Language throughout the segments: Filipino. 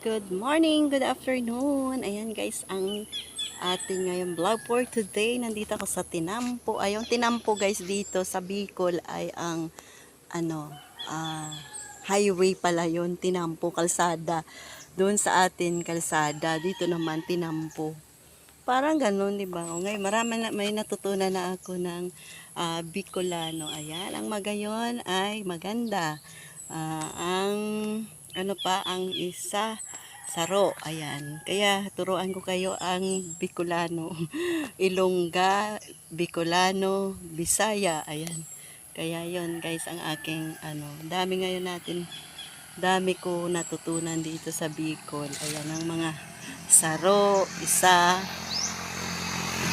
Good morning, good afternoon. Ayan guys, ang ating ngayon vlog for today. Nandito ako sa Tinampo. Ayun, Tinampo guys dito sa Bicol ay ang ano, highway pala yun. Tinampo, kalsada. Doon sa atin kalsada. Dito naman Tinampo. Parang ganun, di ba? O ngayon, may natutunan na ako ng Bicolano. Ayan, ang magayon ay maganda. Ang ano pa ang isa saro, ayan, kaya turuan ko kayo ang Bicolano. Ilongga, Bicolano, Bisaya, ayan, kaya yon guys ang aking ano, dami ko natutunan dito sa Bicol. Ayan ang mga saro, isa,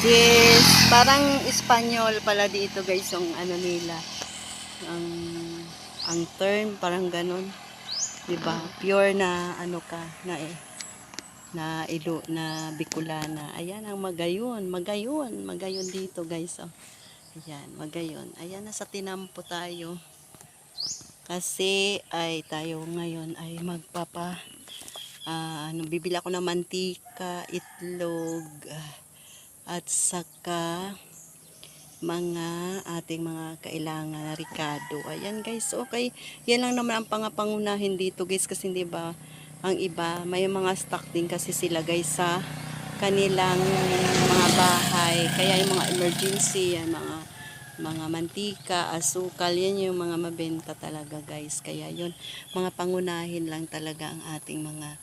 yes, parang Espanyol pala dito guys yung ano nila, ang term parang ganun. 'Di ba? Pure na ano ka na na Bicolana. Ayan ang magayon dito, guys. Oh. Ayan, magayon. Ayan nasa Tinampo tayo. Kasi ay tayo ngayon ay bibili ako ng mantika, itlog, at saka mga ating mga kailangan na ricado. Ayan guys, okay. Yan lang naman ang pangunahin dito guys kasi hindi ba ang iba may mga stock din kasi sila guys sa kanilang mga bahay. Kaya yung mga emergency, yan mga mantika, asukal, yan yung mga mabenta talaga guys. Kaya yun, mga pangunahin lang talaga ang ating mga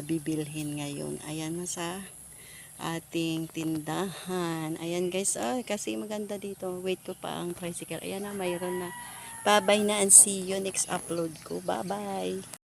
bibilhin ngayon. Ayan sa ating tindahan. Ayan guys, kasi maganda dito. Wait ko pa ang tricycle. Ayan na, mayroon na. Bye-bye na and see you next upload ko. Bye-bye.